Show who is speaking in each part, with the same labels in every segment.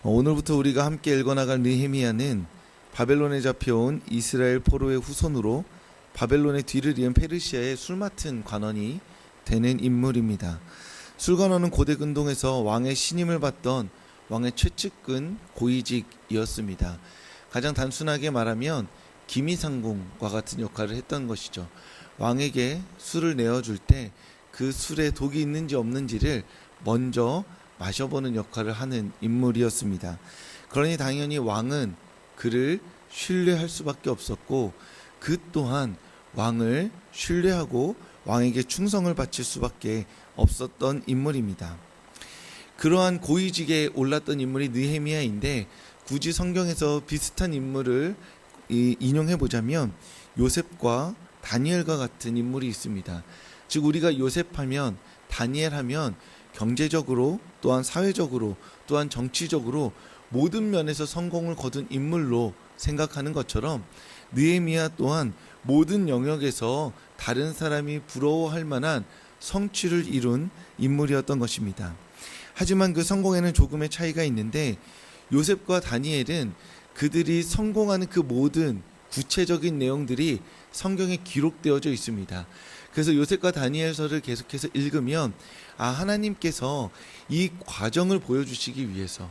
Speaker 1: 오늘부터 우리가 함께 읽어나갈 느헤미야는 바벨론에 잡혀온 이스라엘 포로의 후손으로 바벨론의 뒤를 이은 페르시아의 술 맡은 관원이 되는 인물입니다. 술관원은 고대 근동에서 왕의 신임을 받던 왕의 최측근 고위직이었습니다. 가장 단순하게 말하면 기미상궁과 같은 역할을 했던 것이죠. 왕에게 술을 내어줄 때 그 술에 독이 있는지 없는지를 먼저 마셔보는 역할을 하는 인물이었습니다. 그러니 당연히 왕은 그를 신뢰할 수밖에 없었고 그 또한 왕을 신뢰하고 왕에게 충성을 바칠 수밖에 없었던 인물입니다. 그러한 고위직에 올랐던 인물이 느헤미야인데 굳이 성경에서 비슷한 인물을 인용해보자면 요셉과 다니엘과 같은 인물이 있습니다. 즉 우리가 요셉하면 다니엘하면 경제적으로 또한 사회적으로 또한 정치적으로 모든 면에서 성공을 거둔 인물로 생각하는 것처럼 느헤미야 또한 모든 영역에서 다른 사람이 부러워할 만한 성취를 이룬 인물이었던 것입니다. 하지만 그 성공에는 조금의 차이가 있는데 요셉과 다니엘은 그들이 성공하는 그 모든 구체적인 내용들이 성경에 기록되어져 있습니다. 그래서 요셉과 다니엘서를 계속해서 읽으면 하나님께서 이 과정을 보여주시기 위해서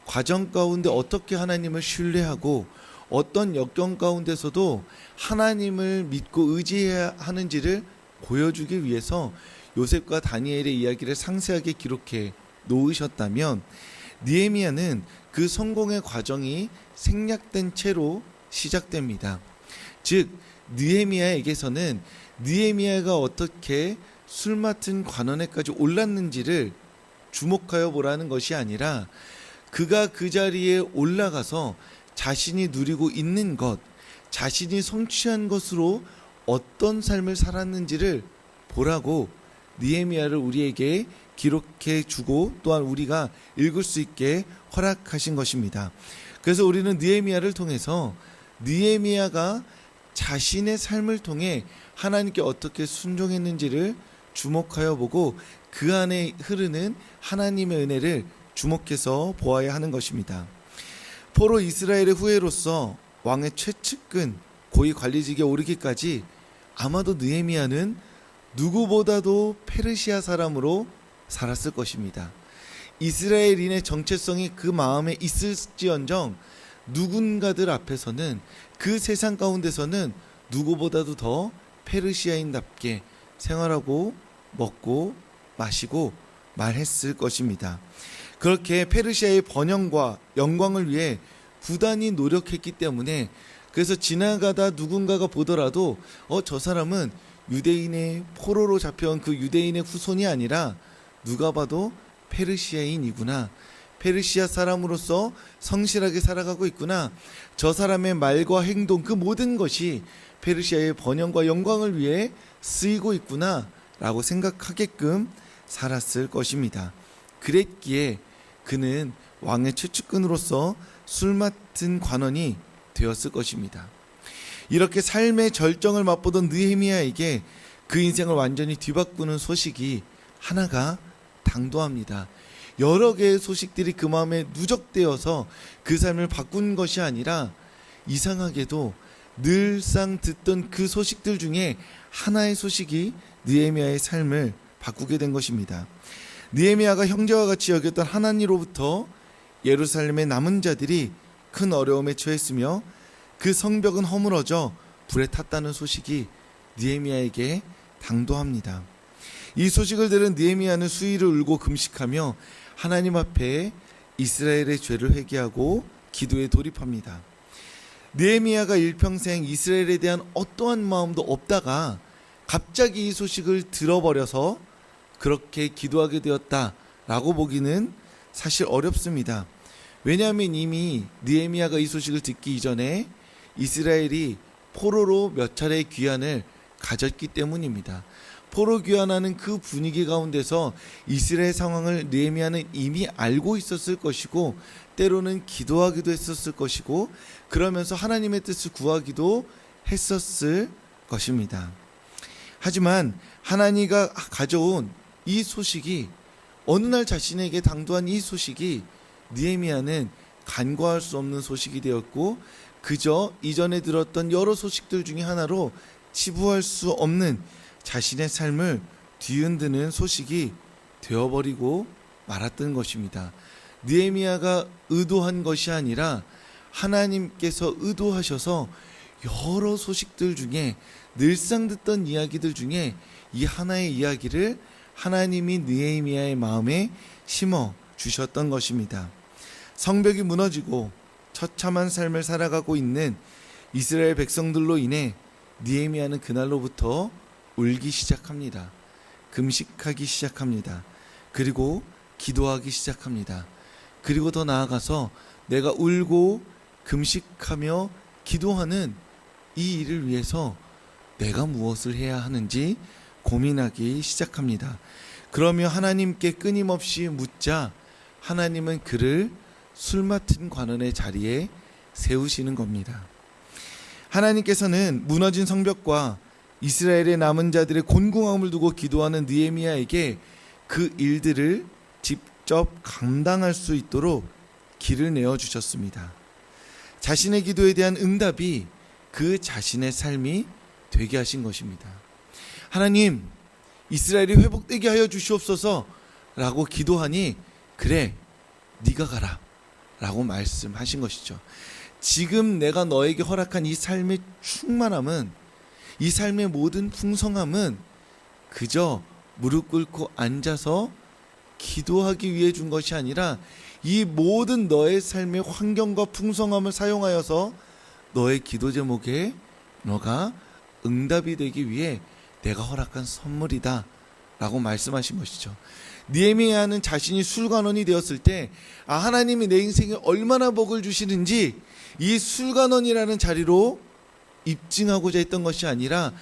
Speaker 1: 과정 가운데 어떻게 하나님을 신뢰하고 어떤 역경 가운데서도 하나님을 믿고 의지해야 하는지를 보여주기 위해서 요셉과 다니엘의 이야기를 상세하게 기록해 놓으셨다면 느헤미야는 그 성공의 과정이 생략된 채로 시작됩니다. 즉 느헤미야에게서는 느헤미야가 어떻게 술 맡은 관원에까지 올랐는지를 주목하여 보라는 것이 아니라 그가 그 자리에 올라가서 자신이 누리고 있는 것, 자신이 성취한 것으로 어떤 삶을 살았는지를 보라고 느헤미야를 우리에게 기록해 주고 또한 우리가 읽을 수 있게 허락하신 것입니다. 그래서 우리는 느헤미야를 통해서 느헤미야가 자신의 삶을 통해 하나님께 어떻게 순종했는지를 주목하여 보고 그 안에 흐르는 하나님의 은혜를 주목해서 보아야 하는 것입니다. 포로 이스라엘의 후예로서 왕의 최측근 고위 관리직에 오르기까지 아마도 느헤미야는 누구보다도 페르시아 사람으로 살았을 것입니다. 이스라엘인의 정체성이 그 마음에 있을지언정 누군가들 앞에서는 그 세상 가운데서는 누구보다도 더 페르시아인답게 생활하고 먹고 마시고 말했을 것입니다. 그렇게 페르시아의 번영과 영광을 위해 부단히 노력했기 때문에 그래서 지나가다 누군가가 보더라도 저 사람은 유대인의 포로로 잡혀온 그 유대인의 후손이 아니라 누가 봐도 페르시아인이구나. 페르시아 사람으로서 성실하게 살아가고 있구나. 저 사람의 말과 행동 그 모든 것이 페르시아의 번영과 영광을 위해 쓰이고 있구나 라고 생각하게끔 살았을 것입니다. 그랬기에 그는 왕의 최측근으로서 술 맡은 관원이 되었을 것입니다. 이렇게 삶의 절정을 맛보던 느헤미야에게 그 인생을 완전히 뒤바꾸는 소식이 하나가 당도합니다. 여러 개의 소식들이 그 마음에 누적되어서 그 삶을 바꾼 것이 아니라 이상하게도 늘상 듣던 그 소식들 중에 하나의 소식이 느헤미야의 삶을 바꾸게 된 것입니다. 느헤미야가 형제와 같이 여겼던 하나님으로부터 예루살렘의 남은 자들이 큰 어려움에 처했으며 그 성벽은 허물어져 불에 탔다는 소식이 느헤미야에게 당도합니다. 이 소식을 들은 느헤미야는 수일을 울고 금식하며 하나님 앞에 이스라엘의 죄를 회개하고 기도에 돌입합니다. 느헤미야가 일평생 이스라엘에 대한 어떠한 마음도 없다가 갑자기 이 소식을 들어버려서 그렇게 기도하게 되었다라고 보기는 사실 어렵습니다. 왜냐하면 이미 느헤미야가 이 소식을 듣기 이전에 이스라엘이 포로로 몇 차례의 귀환을 가졌기 때문입니다. 포로 귀환하는 그 분위기 가운데서 이스라엘 상황을 느헤미야는 이미 알고 있었을 것이고 때로는 기도하기도 했었을 것이고 그러면서 하나님의 뜻을 구하기도 했었을 것입니다. 하지만 하나님가 가져온 이 소식이 어느 날 자신에게 당도한 이 소식이 느헤미야는 간과할 수 없는 소식이 되었고 그저 이전에 들었던 여러 소식들 중에 하나로 치부할 수 없는 자신의 삶을 뒤흔드는 소식이 되어버리고 말았던 것입니다. 느헤미야가 의도한 것이 아니라 하나님께서 의도하셔서 여러 소식들 중에 늘상 듣던 이야기들 중에 이 하나의 이야기를 하나님이 느헤미야의 마음에 심어 주셨던 것입니다. 성벽이 무너지고 처참한 삶을 살아가고 있는 이스라엘 백성들로 인해 느헤미야는 그날로부터 울기 시작합니다. 금식하기 시작합니다. 그리고 기도하기 시작합니다. 그리고 더 나아가서 내가 울고 금식하며 기도하는 이 일을 위해서 내가 무엇을 해야 하는지 고민하기 시작합니다. 그러며 하나님께 끊임없이 묻자 하나님은 그를 술 맡은 관원의 자리에 세우시는 겁니다. 하나님께서는 무너진 성벽과 이스라엘의 남은 자들의 곤궁함을 두고 기도하는 느헤미야에게 그 일들을 직접 감당할 수 있도록 길을 내어주셨습니다. 자신의 기도에 대한 응답이 그 자신의 삶이 되게 하신 것입니다. 하나님, 이스라엘이 회복되게 하여 주시옵소서 라고 기도하니 그래, 네가 가라 라고 말씀하신 것이죠. 지금 내가 너에게 허락한 이 삶의 충만함은, 이 삶의 모든 풍성함은 그저 무릎 꿇고 앉아서 기도하기 위해 준 것이 아니라 이 모든 너의 삶의 환경과 풍성함을 사용하여서 너의 기도 제목에 너가 응답이 되기 위해 내가 허락한 선물이다 라고 말씀하신 것이죠. 느헤미야는 자신이 술관원이 되었을 때 하나님이 내 인생에 얼마나 복을 주시는지 이 술관원이라는 자리로 입증하고자 했던 것이 아니라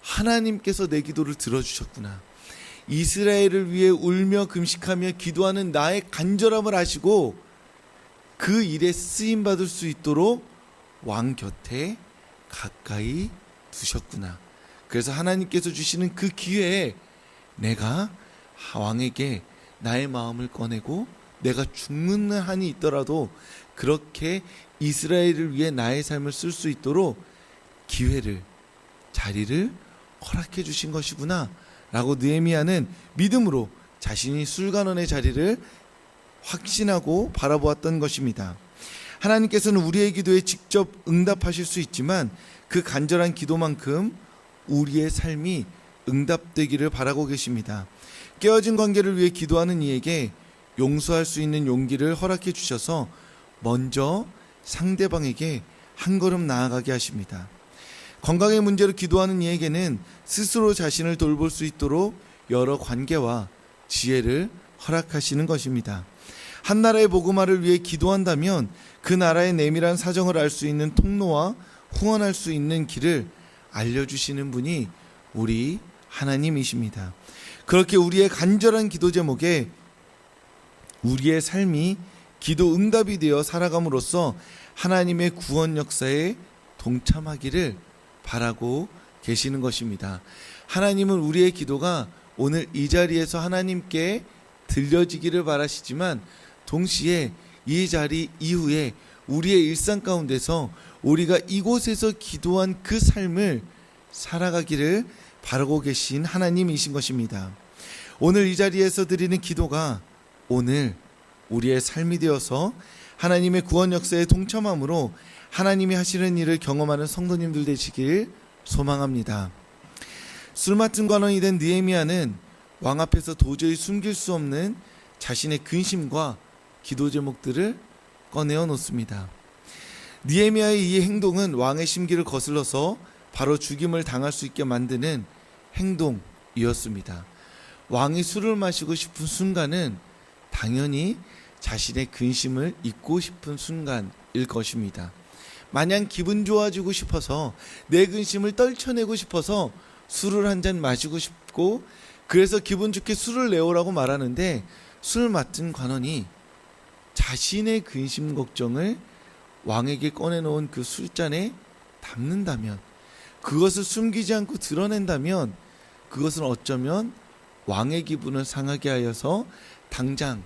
Speaker 1: 하나님께서 내 기도를 들어주셨구나. 이스라엘을 위해 울며 금식하며 기도하는 나의 간절함을 아시고 그 일에 쓰임받을 수 있도록 왕 곁에 가까이 두셨구나. 그래서 하나님께서 주시는 그 기회에 내가 왕에게 나의 마음을 꺼내고 내가 죽는 한이 있더라도 그렇게 이스라엘을 위해 나의 삶을 쓸 수 있도록 기회를, 자리를 허락해 주신 것이구나 라고 느헤미야는 믿음으로 자신이 술관원의 자리를 확신하고 바라보았던 것입니다. 하나님께서는 우리의 기도에 직접 응답하실 수 있지만 그 간절한 기도만큼 우리의 삶이 응답되기를 바라고 계십니다. 깨어진 관계를 위해 기도하는 이에게 용서할 수 있는 용기를 허락해 주셔서 먼저 상대방에게 한 걸음 나아가게 하십니다. 건강의 문제로 기도하는 이에게는 스스로 자신을 돌볼 수 있도록 여러 관계와 지혜를 허락하시는 것입니다. 한 나라의 복음화를 위해 기도한다면 그 나라의 내밀한 사정을 알 수 있는 통로와 후원할 수 있는 길을 알려주시는 분이 우리 하나님이십니다. 그렇게 우리의 간절한 기도 제목에 우리의 삶이 기도 응답이 되어 살아감으로써 하나님의 구원 역사에 동참하기를 바라고 계시는 것입니다. 하나님은 우리의 기도가 오늘 이 자리에서 하나님께 들려지기를 바라시지만 동시에 이 자리 이후에 우리의 일상 가운데서 우리가 이곳에서 기도한 그 삶을 살아가기를 바라고 계신 하나님이신 것입니다. 오늘 이 자리에서 드리는 기도가 오늘 우리의 삶이 되어서 하나님의 구원 역사에 동참함으로 하나님이 하시는 일을 경험하는 성도님들 되시길 소망합니다. 술 맡은 관원이 된 느헤미야는 왕 앞에서 도저히 숨길 수 없는 자신의 근심과 기도 제목들을 꺼내어 놓습니다. 느헤미야의 이 행동은 왕의 심기를 거슬러서 바로 죽임을 당할 수 있게 만드는 행동이었습니다. 왕이 술을 마시고 싶은 순간은 당연히 자신의 근심을 잊고 싶은 순간일 것입니다. 마냥 기분 좋아지고 싶어서 내 근심을 떨쳐내고 싶어서 술을 한 잔 마시고 싶고 그래서 기분 좋게 술을 내오라고 말하는데 술 맡은 관원이 자신의 근심 걱정을 왕에게 꺼내놓은 그 술잔에 담는다면, 그것을 숨기지 않고 드러낸다면 그것은 어쩌면 왕의 기분을 상하게 하여서 당장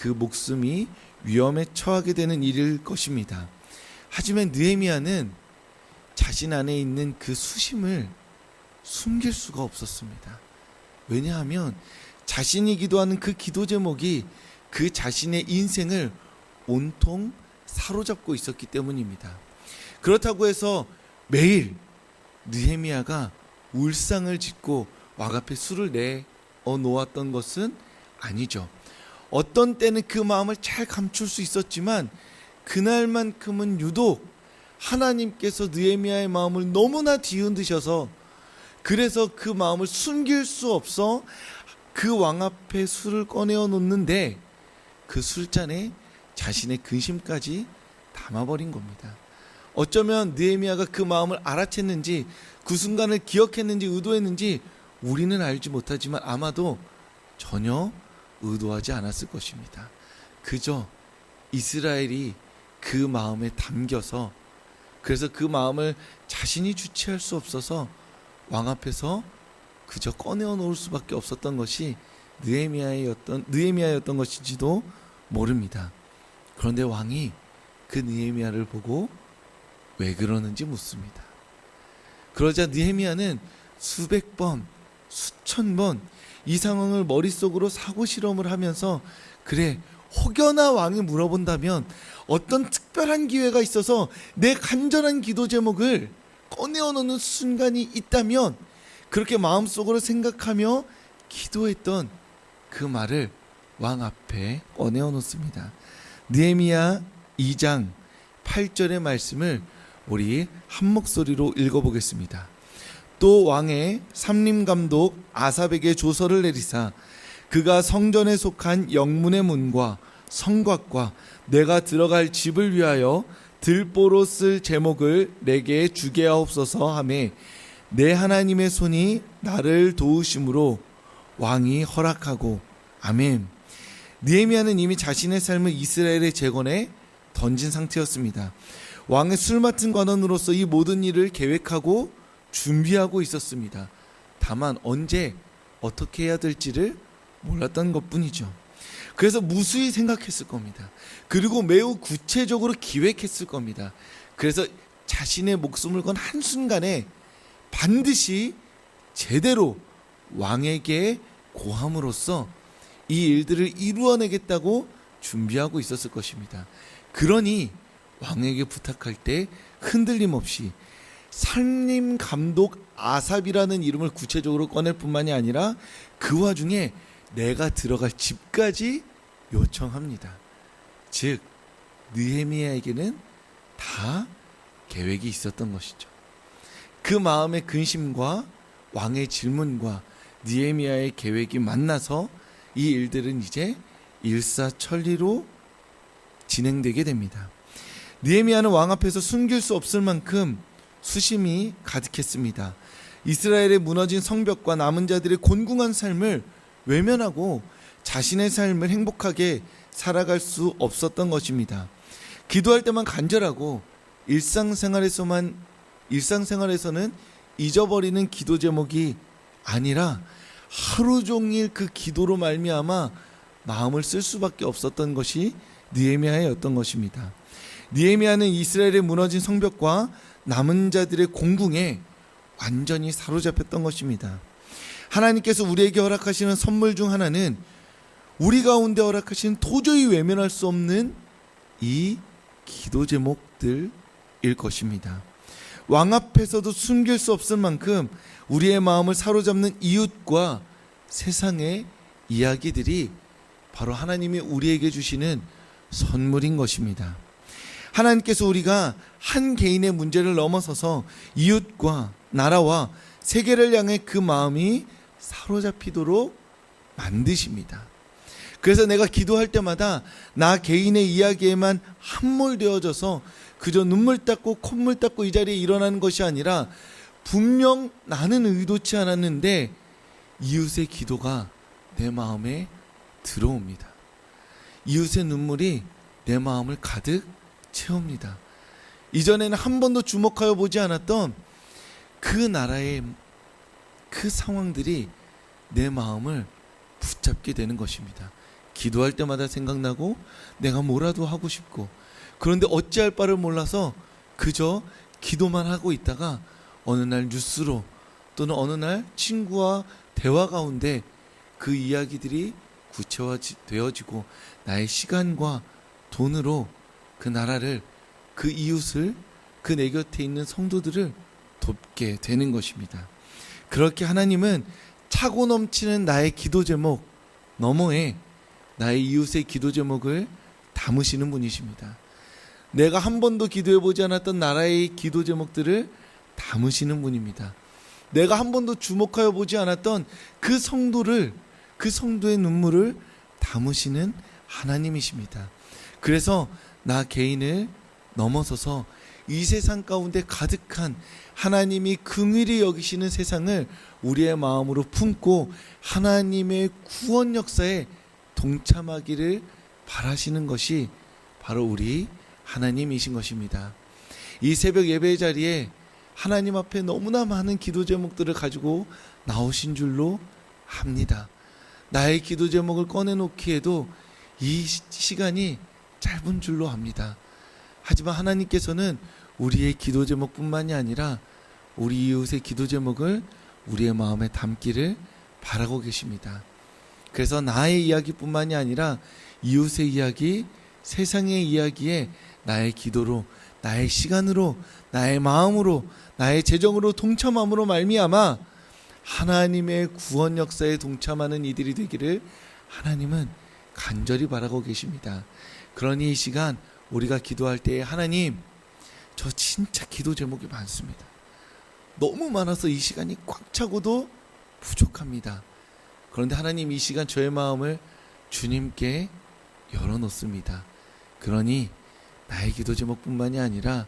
Speaker 1: 그 목숨이 위험에 처하게 되는 일일 것입니다. 하지만 느헤미야는 자신 안에 있는 그 수심을 숨길 수가 없었습니다. 왜냐하면 자신이 기도하는 그 기도 제목이 그 자신의 인생을 온통 사로잡고 있었기 때문입니다. 그렇다고 해서 매일 느헤미야가 울상을 짓고 왕 앞에 술을 내어 놓았던 것은 아니죠. 어떤 때는 그 마음을 잘 감출 수 있었지만 그날만큼은 유독 하나님께서 느헤미야의 마음을 너무나 뒤흔드셔서 그래서 그 마음을 숨길 수 없어 그 왕 앞에 술을 꺼내어 놓는데 그 술잔에 자신의 근심까지 담아버린 겁니다. 어쩌면 느헤미야가 그 마음을 알아챘는지 그 순간을 기억했는지 의도했는지 우리는 알지 못하지만 아마도 전혀 의도하지 않았을 것입니다. 그저 이스라엘이 그 마음에 담겨서 그래서 그 마음을 자신이 주체할 수 없어서 왕 앞에서 그저 꺼내어 놓을 수밖에 없었던 것이 느헤미야였던 것인지도 모릅니다. 그런데 왕이 그 느헤미야를 보고 왜 그러는지 묻습니다. 그러자 느헤미야는 수백 번, 수천 번 이 상황을 머릿속으로 사고 실험을 하면서 그래, 혹여나 왕이 물어본다면 어떤 특별한 기회가 있어서 내 간절한 기도 제목을 꺼내어 놓는 순간이 있다면 그렇게 마음속으로 생각하며 기도했던 그 말을 왕 앞에 꺼내어 놓습니다. 느헤미야 2장 8절의 말씀을 우리 한 목소리로 읽어보겠습니다. 또 왕의 삼림감독 아삽에게 조서를 내리사 그가 성전에 속한 영문의 문과 성곽과 내가 들어갈 집을 위하여 들보로 쓸 제목을 내게 주게 하옵소서 하매 내 하나님의 손이 나를 도우심으로 왕이 허락하고 아멘. 느헤미야는 이미 자신의 삶을 이스라엘의 재건에 던진 상태였습니다. 왕의 술 맡은 관원으로서 이 모든 일을 계획하고 준비하고 있었습니다. 다만 언제 어떻게 해야 될지를 몰랐던 것뿐이죠. 그래서 무수히 생각했을 겁니다. 그리고 매우 구체적으로 기획했을 겁니다. 그래서 자신의 목숨을 건 한순간에 반드시 제대로 왕에게 고함으로써 이 일들을 이루어내겠다고 준비하고 있었을 것입니다. 그러니 왕에게 부탁할 때 흔들림 없이 산림 감독 아삽이라는 이름을 구체적으로 꺼낼 뿐만이 아니라 그 와중에 내가 들어갈 집까지 요청합니다. 즉 느헤미야에게는 다 계획이 있었던 것이죠. 그 마음의 근심과 왕의 질문과 느헤미야의 계획이 만나서 이 일들은 이제 일사천리로 진행되게 됩니다. 느헤미야는 왕 앞에서 숨길 수 없을 만큼 수심이 가득했습니다. 이스라엘의 무너진 성벽과 남은 자들의 곤궁한 삶을 외면하고 자신의 삶을 행복하게 살아갈 수 없었던 것입니다. 기도할 때만 간절하고 일상생활에서는 잊어버리는 기도 제목이 아니라 하루 종일 그 기도로 말미암아 마음을 쓸 수밖에 없었던 것이 느헤미야였던 것입니다. 느헤미야는 이스라엘의 무너진 성벽과 남은 자들의 공궁에 완전히 사로잡혔던 것입니다. 하나님께서 우리에게 허락하시는 선물 중 하나는 우리 가운데 허락하신 도저히 외면할 수 없는 이 기도 제목들일 것입니다. 왕 앞에서도 숨길 수 없을 만큼 우리의 마음을 사로잡는 이웃과 세상의 이야기들이 바로 하나님이 우리에게 주시는 선물인 것입니다. 하나님께서 우리가 한 개인의 문제를 넘어서서 이웃과 나라와 세계를 향해 그 마음이 사로잡히도록 만드십니다. 그래서 내가 기도할 때마다 나 개인의 이야기에만 함몰되어져서 그저 눈물 닦고 콧물 닦고 이 자리에 일어나는 것이 아니라 분명 나는 의도치 않았는데 이웃의 기도가 내 마음에 들어옵니다. 이웃의 눈물이 내 마음을 가득 채웁니다. 이전에는 한 번도 주목하여 보지 않았던 그 나라의 그 상황들이 내 마음을 붙잡게 되는 것입니다. 기도할 때마다 생각나고 내가 뭐라도 하고 싶고, 그런데 어찌할 바를 몰라서 그저 기도만 하고 있다가 어느 날 뉴스로 또는 어느 날 친구와 대화 가운데 그 이야기들이 구체화되어지고 나의 시간과 돈으로 그 나라를, 그 이웃을, 그 내 곁에 있는 성도들을 돕게 되는 것입니다. 그렇게 하나님은 차고 넘치는 나의 기도 제목 너머에 나의 이웃의 기도 제목을 담으시는 분이십니다. 내가 한 번도 기도해보지 않았던 나라의 기도 제목들을 담으시는 분입니다. 내가 한 번도 주목하여 보지 않았던 그 성도를, 그 성도의 눈물을 담으시는 하나님이십니다. 그래서 나 개인을 넘어서서 이 세상 가운데 가득한 하나님이 긍휼히 여기시는 세상을 우리의 마음으로 품고 하나님의 구원 역사에 동참하기를 바라시는 것이 바로 우리 하나님이신 것입니다. 이 새벽 예배 자리에 하나님 앞에 너무나 많은 기도 제목들을 가지고 나오신 줄로 압니다. 나의 기도 제목을 꺼내놓기에도 이 시간이 짧은 줄로 압니다. 하지만 하나님께서는 우리의 기도 제목뿐만이 아니라 우리 이웃의 기도 제목을 우리의 마음에 담기를 바라고 계십니다. 그래서 나의 이야기뿐만이 아니라 이웃의 이야기, 세상의 이야기에 나의 기도로, 나의 시간으로, 나의 마음으로, 나의 재정으로 동참함으로 말미암아 하나님의 구원 역사에 동참하는 이들이 되기를 하나님은 간절히 바라고 계십니다. 그러니 이 시간 우리가 기도할 때에 하나님, 저 진짜 기도 제목이 많습니다. 너무 많아서 이 시간이 꽉 차고도 부족합니다. 그런데 하나님, 이 시간 저의 마음을 주님께 열어놓습니다. 그러니 나의 기도 제목뿐만이 아니라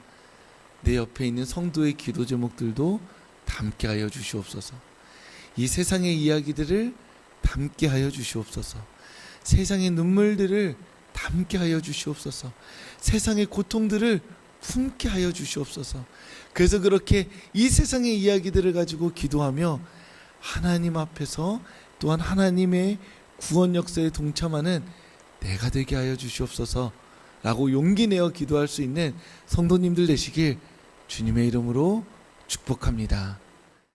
Speaker 1: 내 옆에 있는 성도의 기도 제목들도 담게 하여 주시옵소서. 이 세상의 이야기들을 담게 하여 주시옵소서. 세상의 눈물들을 담게 하여 주시옵소서. 세상의 고통들을 품게 하여 주시옵소서. 그래서 그렇게 이 세상의 이야기들을 가지고 기도하며 하나님 앞에서 또한 하나님의 구원 역사에 동참하는 내가 되게 하여 주시옵소서 라고 용기 내어 기도할 수 있는 성도님들 되시길 주님의 이름으로 축복합니다.